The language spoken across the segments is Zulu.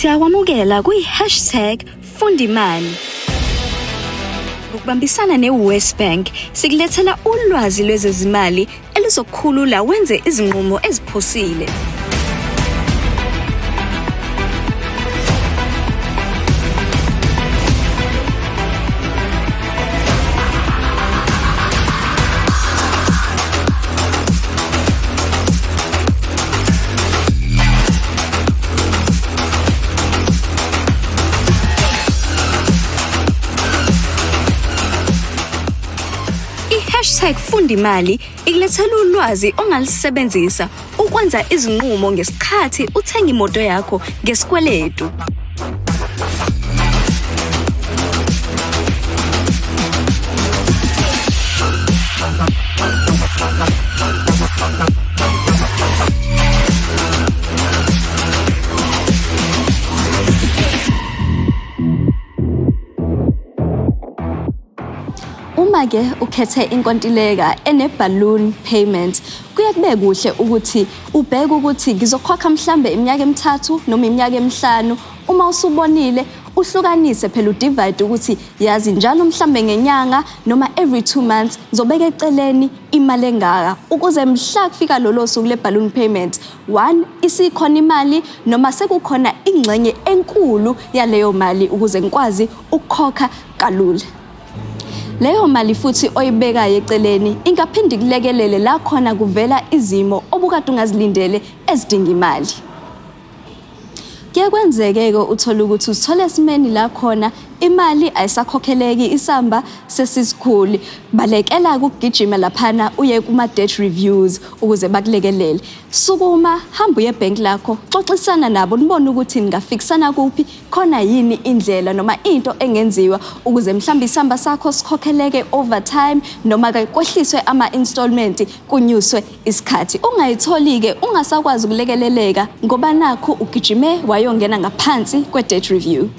Siyakwamukela #Fundimali. Ukubambisana neWest Bank sikulethela ulwazi lwezezimali elizokukhulula wenze izinqumo eziphusile. #Fundimali ikulethela ulwazi ongalisebenzisa ukwenza izinqumo ngesikhathi uthenga imoto yakho ngesikweletu. Uma-ke ukhethe inkontileka ene-balloon payment, kuyakube kuhle ukuthi ubheke ukuthi ngizokhokha mhlambe iminyaka emithathu noma iminyaka emihlanu. Uma usubonile uhlukanise phela udivide ukuthi yazi njalo mhlambe ngenyanga noma every 2 months ngizobeka eceleni imali engaka ukuze mhla kufika lolo suku le-balloon payment 1 isikhona imali noma sekukhona ingxenye enkulu yaleyo mali ukuze ngikwazi ukukhokha kalula. Leyo mali futhi oyibekayo eceleni ingaphindi kulekelele la khona kuvela izimo obukade ungazilindele ezidinga imali. Kuyakwenzeke-ke uthola ukuthi usithole esimeni la khona imali ayisakhokheleki isamba sesisikhulu. Balekela ukugijima laphana uye kuma-debt reviews ukuze bakulekelele. Sukuma hamba uye ebhenki lakho, xoxisana nabo nibone ukuthi ningafikisana kuphi, khona yini indlela noma into engenziwa ukuze mhlambe isamba sakho sikhokheleke over time noma kwehliswe ama-installment kunyuswe isikhathi. Ungayitholi-ke ungasakwazi ukulekeleleka ngoba nakho ugijime wayongena ngaphansi kwe-debt review.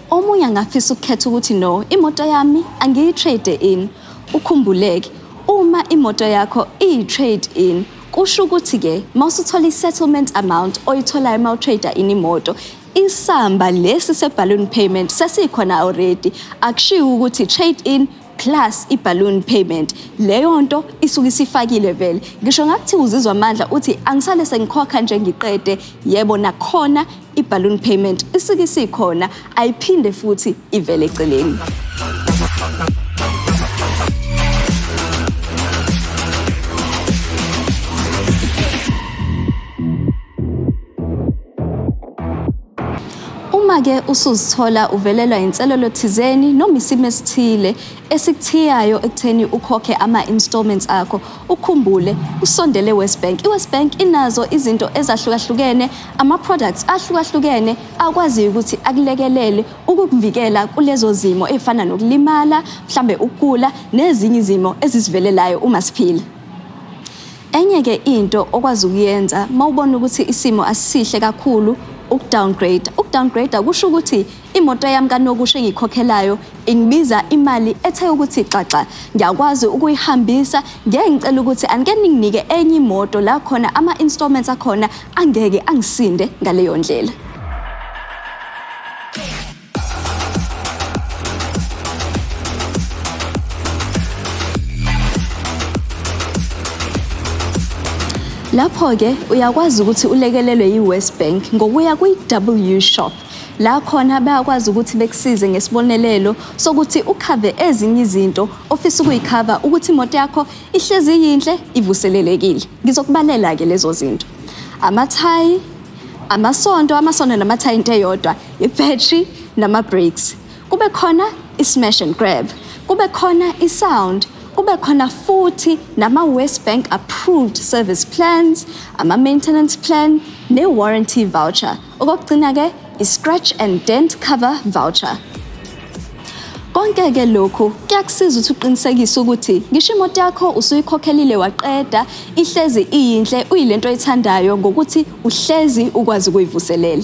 Omunye angafisa ukukhetha ukuthi no, imoto yami angiyi-trade in. Ukhumbuleke, uma imoto yakho iyi-trade in, kusho ukuthi-ke mawusuthola i-settlement amount oyitholayo mawutrade in imoto, isamba lesi se-balloon payment sesikhona already. Akushiwo ukuthi trade in plus i-balloon payment. Leyo nto isuke isifakile vele. Ngisho ngathi uzizwa amandla uthi angisale sengikhokha nje ngiqede, yebo nakhona i-balloon payment isuke isikhona, ayiphinde futhi ivele eceleni. Uma-ke usuzithola uvelelwa inselelo thizeni noma isimo esithile esikuthiyayo ekutheni ukhokhe ama-installments akho, ukhumbule usondele eWest Bank. iWest Bank inazo izinto ezahlukahlukene, ama-products ahlukahlukene akwaziyo ukuthi akulekelele ukukuvikela kulezo zimo ezifana nokulimala, mhlambe ukugula nezinye izimo ezisivelelayo uma siphila. Enye-ke into okwazi ukuyenza mawubona ukuthi isimo asisihle kakhulu, ukudowngrade. Ukudowngrade kusho ukuthi imoto yami kanokusho engikhokhelayo ingibiza imali ethe ukuthi xaxa, ngiyakwazi ukuyihambisa, ngeke ngicela ukuthi anike ninginike enye imoto la khona ama-installments akhona angeke angisinde ngaleyo ndlela. Lapho-ke uyakwazi ukuthi ulekelelwe yi-West Bank ngokuya kwi-W Shop. La khona bayakwazi ukuthi bekusize ngesibonelelo sokuthi ukhave ezinye izinto ofisa ukuyikhava ukuthi imoto yakho ihlezi yinhle ivuselelekile. Ngizokubalela-ke lezo zinto. Amathayi, amasondo namathayi into eyodwa, i-battery nama-brakes. Kube khona i-smash and grab. Kube khona i-sound. Kube khona futhi nama-West Bank approved service plans, ama-maintenance plan, ne-warranty voucher. Okokugcina-ke, i-scratch and dent cover voucher. Konke-ke lokhu kuyakusiza ukuthi uqinisekise ukuthi ngisho imoto yakho usuyikhokhelile waqeda, ihlezi iyinhle, uyilento oyithandayo ngokuthi uhlezi ukwazi ukuyivuselela.